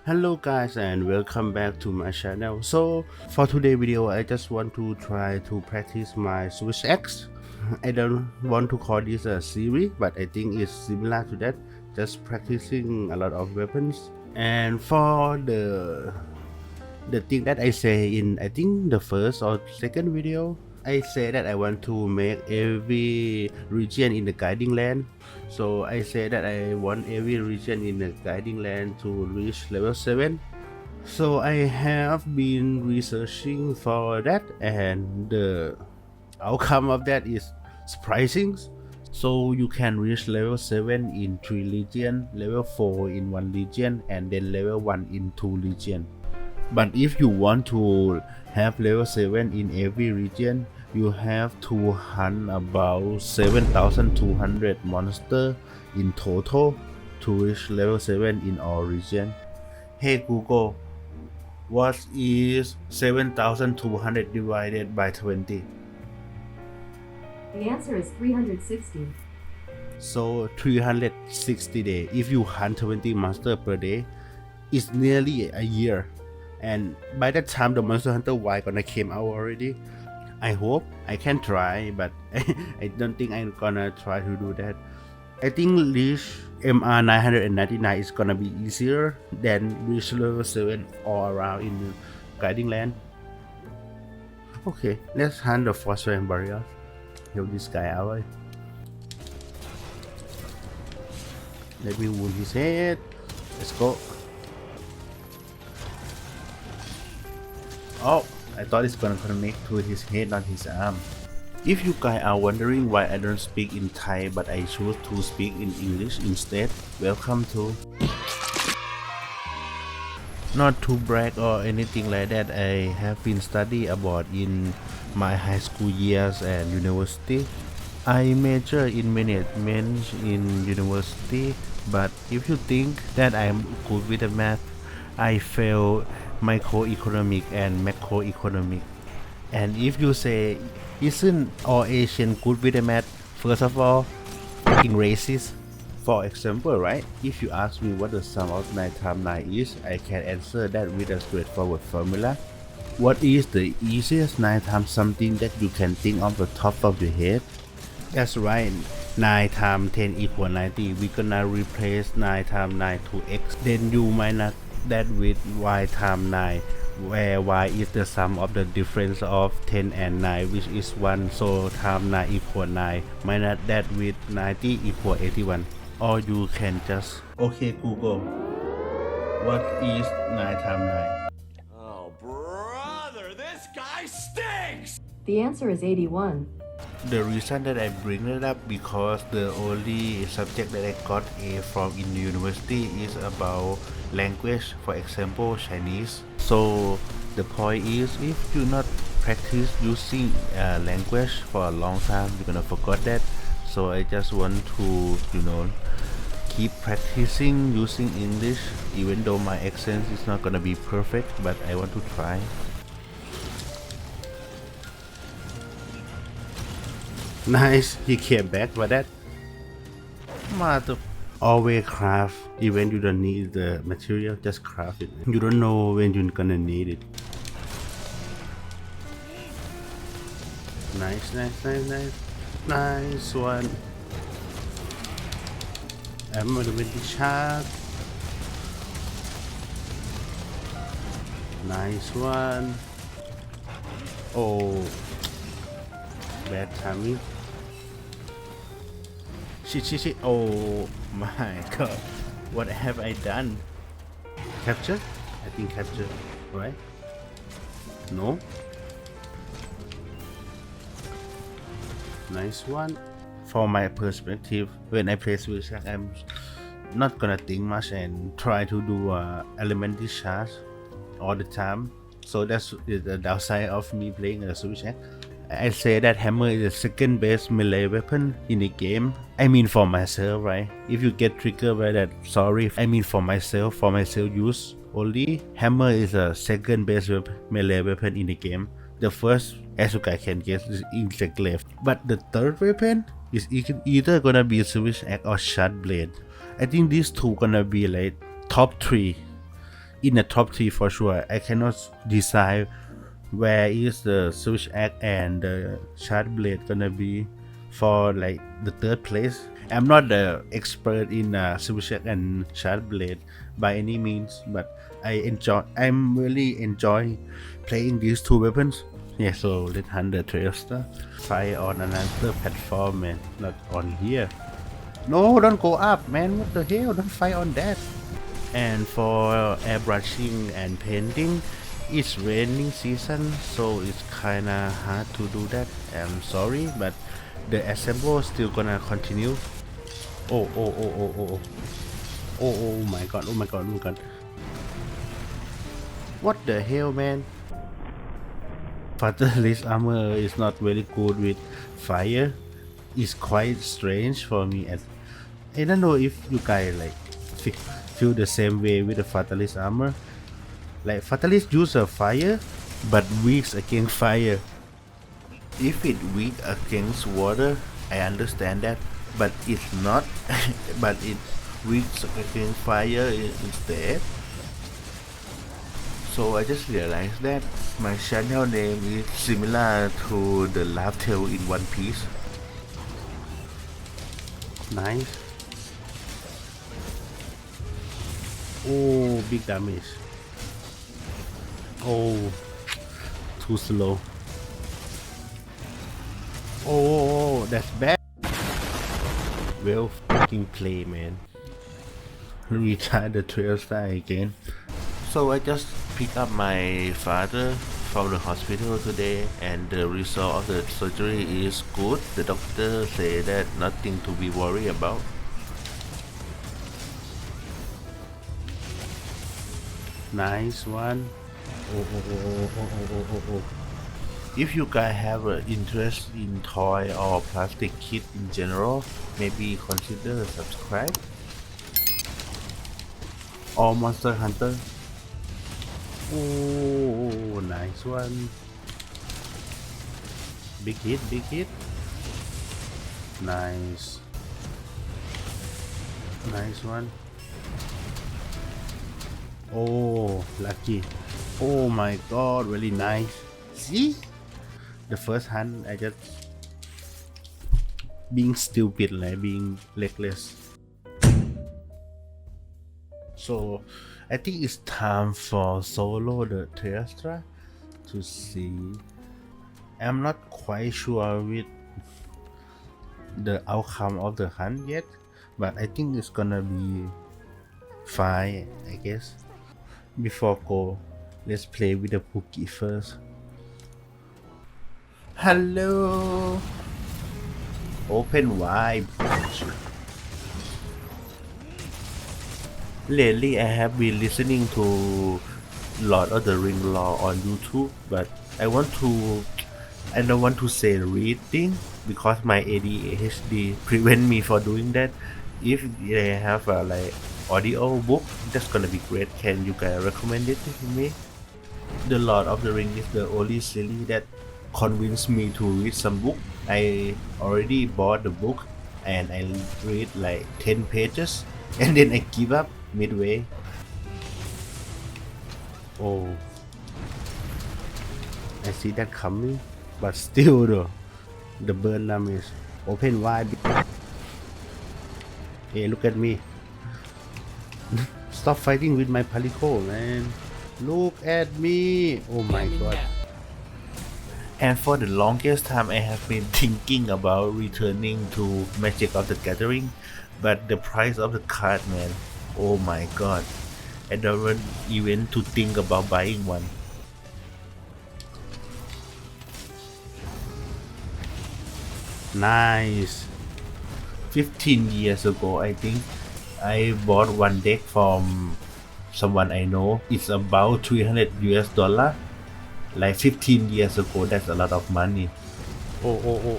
Hello guys and welcome back to my channel. So for today's video I just want to try to practice my Switch X. I don't want to call this a series but I think it's similar to that, just practicing a lot of weapons. And for the thing that I say in I think the first or second video, I say that I want to make every region in the guiding land. So I say that I want every region in the guiding land to reach level 7. So I have been researching for that and the outcome of that is surprising. So you can reach level 7 in 3 regions, level 4 in 1 region and then level 1 in 2 regions. But if you want to have level 7 in every region, you have to hunt about 7,200 monsters in total to reach level 7 in all regions. Hey Google, what is 7,200 divided by 20? The answer is 360. So 360 days. If you hunt 20 monsters per day, it's nearly a year. And by that time the Monster Hunter Y gonna came out already. I hope I can try, but I don't think I'm gonna try to do that. I think reach MR 999 is gonna be easier than reach level 7 all around in the guiding land. Okay, let's hunt the phosphorus barrier. Help this guy out. Let me wound his head. Let's go. Oh, I thought it's gonna connect to his head, not his arm. If you guys are wondering why I don't speak in Thai but I choose to speak in English instead, welcome to. Not to brag or anything like that, I have been studying abroad in my high school years and university. I major in management in university, but if you think that I'm good with the math, I fail microeconomic and macroeconomic. And if you say, isn't all Asian good with the math? First of all, fucking racist. For example, right? If you ask me what the sum of 9 times 9 is, I can answer that with a straightforward formula. What is the easiest 9 times something that you can think of the top of your head? That's right, 9 times 10 equal 90. We're gonna replace 9 times 9 to x. Then you minus that with y times 9, where y is the sum of the difference of 10 and 9, which is 1. So times 9 equal 9, minus that with 90 equal 81. Or you can just, okay Google, what is 9 times 9? Oh, brother, this guy stinks! The answer is 81. The reason that I bring it up because the only subject that I got A from in university is about language, for example Chinese. So the point is, if you not practice using language for a long time, you're gonna forget that. So I just want to keep practicing using English, even though my accent is not gonna be perfect, but I want to try. Nice, he came back for that. Mother. Always craft, even you don't need the material, just craft it. You don't know when you're gonna need it. Nice, nice, nice, nice. Nice one. I'm gonna win the shark. Nice one. Oh, bad timing. Shit. Oh my god. What have I done? Capture? I think capture, right? No? Nice one. For my perspective, when I play Switch, I'm not gonna think much and try to do elementary charge all the time. So that's the downside of me playing a Switch. I say that hammer is the second best melee weapon in the game. I mean for myself, right? If you get triggered by that, sorry. I mean for myself use only. Hammer is the second best melee weapon in the game. The first, as you guys can guess, is insect glaive. But the third weapon is either gonna be Switch Axe or Shard Blade. I think these two gonna be like top 3 in the top 3 for sure. I cannot decide where is the switch axe and the shard blade gonna be for like the third place. I'm not the expert in switch axe and shard blade by any means, but I'm really enjoying playing these two weapons. Yeah, so let's hunt the Trailster. Fight on another platform, man, not on here. No, don't go up, man. What the hell? Don't fight on that. And for airbrushing and painting, it's raining season, so it's kinda hard to do that. I'm sorry, but the assemble still gonna continue. Oh my god, oh my god, oh my god. What the hell, man? Fatalist armor is not very good with fire. It's quite strange for me. And I don't know if you guys like feel the same way with the Fatalist armor. Like Fatalist use a fire, but weak against fire. If it weak against water, I understand that, but it's not. But it weak against fire instead. So I just realized that my channel name is similar to the laugh tail in One Piece. Nice. Oh, big damage. Oh, too slow. Oh, that's bad. Well fucking play, man. Retry the trail style again. So I just picked up my father from the hospital today, and the result of the surgery is good. The doctor said that nothing to be worried about. Nice one. Oh. If you guys have an interest in toy or plastic kit in general, maybe consider subscribe. Or Monster Hunter. Oh, nice one. Big hit, big hit. Nice. Nice one. Oh, lucky. Oh my god, really nice. See? The first hunt, I just being stupid, like being reckless. So I think it's time for solo the Terrestra to see. I'm not quite sure with the outcome of the hunt yet, but I think it's gonna be fine, I guess. Before go, let's play with the Pookie first. Hello. Open wide. Lately, I have been listening to Lord of the Ring lore on YouTube, but I don't want to say reading because my ADHD prevent me from doing that. If they have a like audio book, that's gonna be great. Can you guys recommend it to me? The Lord of the Ring is the only series that convinced me to read some book. I already bought the book and I read like 10 pages and then I give up midway. Oh, I see that coming, but still though, the burn damage. Open wide. Hey, look at me. Stop fighting with my Palico, man. Look at me. Oh my god. And for the longest time, I have been thinking about returning to Magic of the Gathering, but the price of the card, man. Oh my god. I don't want even to think about buying one. Nice. 15 years ago, I think, I bought one deck from someone I know. It's about $300. Like 15 years ago, that's a lot of money. Oh.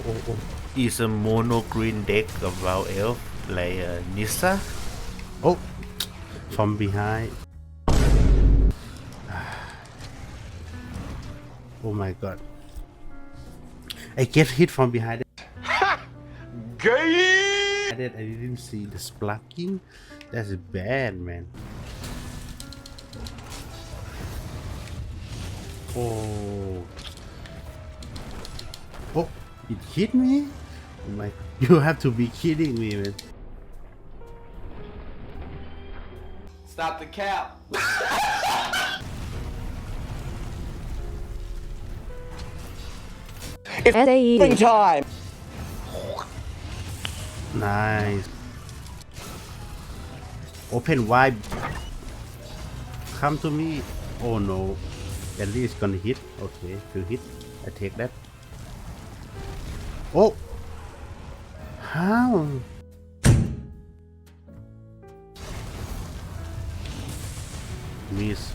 It's a mono green deck about elf, like Nissa. Oh, from behind. Oh my god. I get hit from behind. Gay! I didn't see the splacking. That's bad, man. Oh. Oh, it hit me? Oh my, you have to be kidding me, man. Stop the cap. SAE. Time. Nice. Open wide. Come to me. Oh no. At least gonna hit. Okay, to hit. I take that. Oh! How? Miss.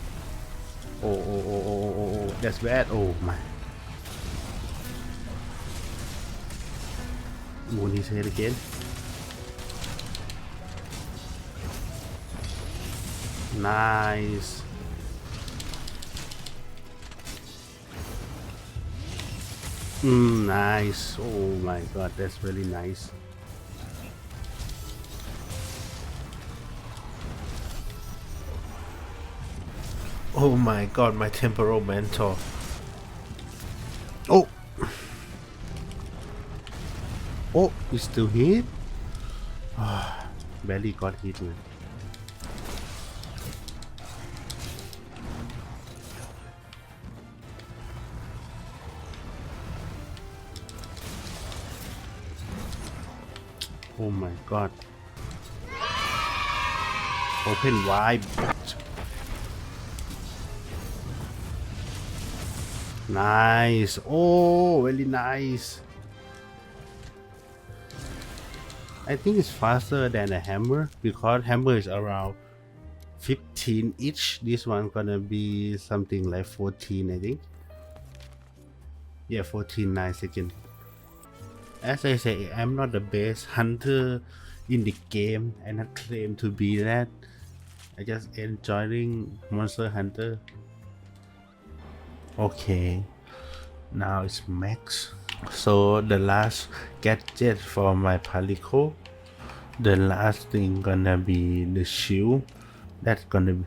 Oh. That's bad. Oh my. Wound his head again. Nice. Nice. Oh my god, that's really nice. Oh my god, my temperamental. Oh! Oh, it still hit? Barely got hit, man. Oh my god. Open wide. Nice. Oh, very nice. I think it's faster than a hammer because hammer is around 15 each. This one gonna be something like 14, I think. Yeah, 14, 9 seconds. As I say, I'm not the best hunter in the game. I not claim to be that. I just enjoying Monster Hunter. Okay, now it's max. So the last gadget for my Palico. The last thing gonna be the shield. That's gonna be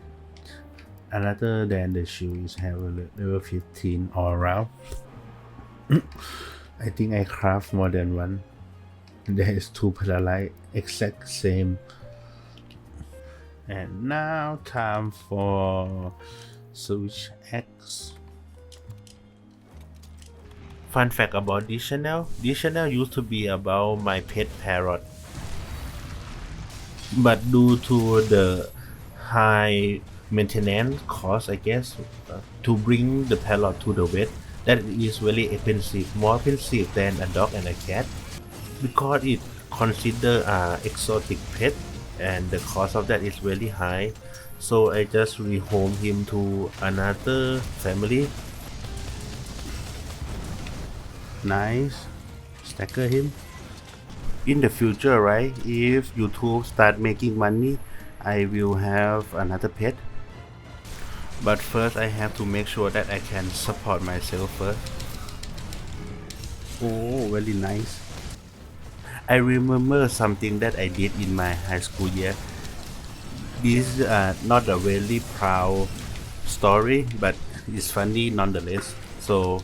another than the shield is have a level 15 all around. I think I craft more than one. There is two paralyze exact same. And now time for Switch X. Fun fact about this channel used to be about my pet parrot. But due to the high maintenance cost, I guess, to bring the parrot to the vet, that is very expensive, more expensive than a dog and a cat, because it considered an exotic pet and the cost of that is very high. So I just rehome him to another family. Nice. Stacker him. In the future, right, if YouTube start making money, I will have another pet. But first I have to make sure that I can support myself first. Oh, very nice. I remember something that I did in my high school year. This is not a very proud story, but it's funny nonetheless. So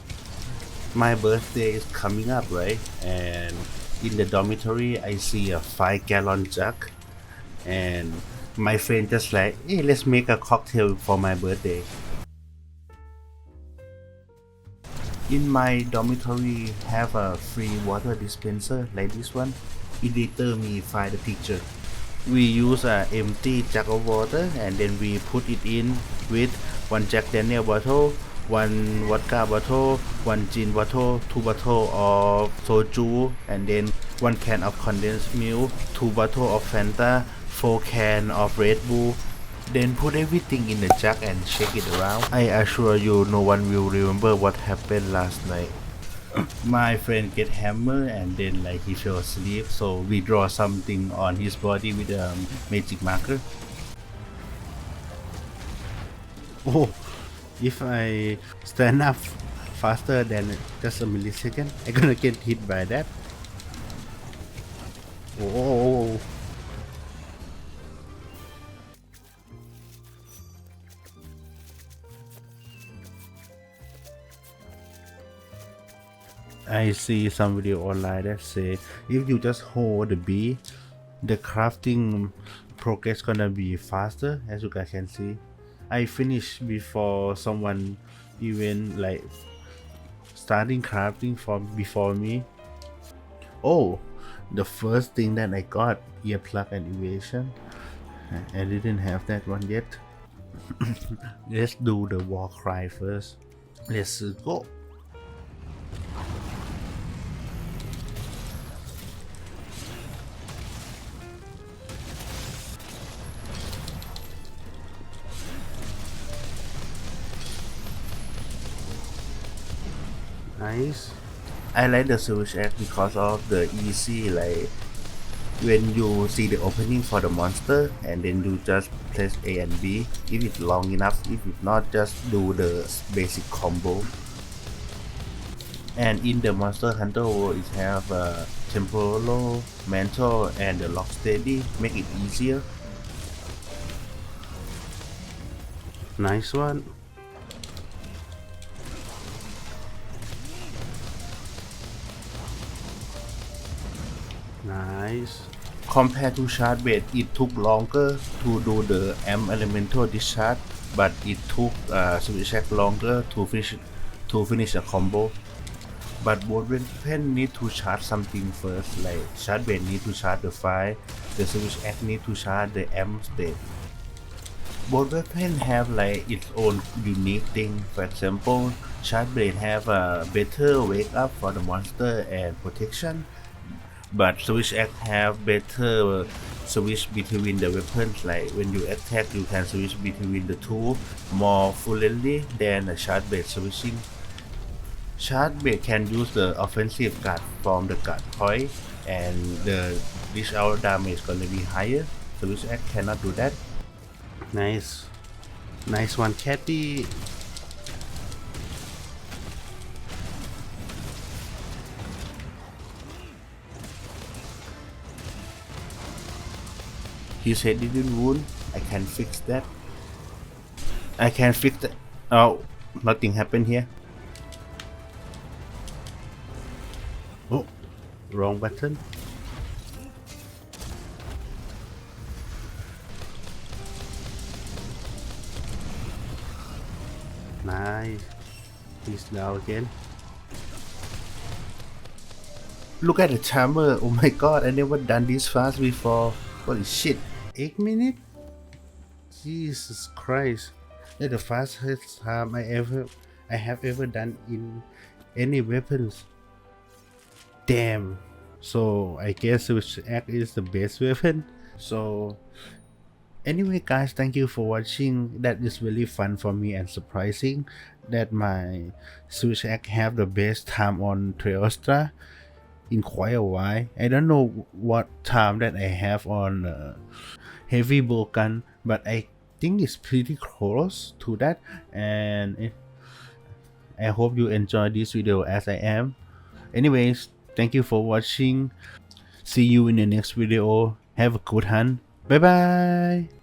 my birthday is coming up, right? And in the dormitory, I see a 5-gallon jug, and my friend just like, hey, let's make a cocktail for my birthday. In my dormitory have a free water dispenser like this one. Editor me find the picture. We use a empty jug of water and then we put it in with one Jack Daniel bottle, one vodka bottle, one gin bottle, 2 bottle of soju, and then 1 can of condensed milk, 2 bottle of Fanta, 4 can of Red Bull. Then put everything in the jug and shake it around. I assure you no one will remember what happened last night. My friend get hammered and then like he fell asleep, so we draw something on his body with a magic marker. Oh, if I stand up faster than just a millisecond, I'm gonna get hit by that. Oh. I see some video online that say if you just hold the B, the crafting progress gonna be faster, as you guys can see. I finished before someone even like starting crafting from before me. Oh, the first thing that I got, earplug and evasion. I didn't have that one yet. Let's do the war cry first. Let's go. Nice. I like the Switch Axe because of the easy, like when you see the opening for the monster and then you just press A and B if it's long enough, if it's not, just do the basic combo. And in the Monster Hunter world, it have a temporal, mental, and the lock steady, make it easier. Nice one. Nice. Compared to charge bait, it took longer to do the amp elemental discharge, but it took switch axe longer to finish a combo. But both weapons need to charge something first, like charge bait need to charge the fire, the switch axe need to charge the amp state. Both weapons have like its own unique thing. For example, charge blade have a better wake up for the monster and protection, but switch axe have better switch between the weapons, like when you attack you can switch between the two more fluently than a charge blade switching. Charge blade can use the offensive guard from the guard point and the dish out damage gonna be higher. Switch axe cannot do that. Nice. Nice one, Catty. His head didn't wound. I can fix that. I can fix that. Oh, nothing happened here. Oh, wrong button. Nice. He's down again. Look at the timer. Oh my god, I never done this fast before. Holy shit. 8 minutes? Jesus Christ. That's the fastest time I have ever done in any weapons. Damn. So I guess Switch Axe is the best weapon. So anyway guys, thank you for watching. That is really fun for me and surprising that my Switch Axe have the best time on Triostra in quite a while. I don't know what time that I have on heavy bow gun, but I think it's pretty close to that, and I hope you enjoy this video as I am. Anyways, thank you for watching. See you in the next video. Have a good hunt. Bye bye.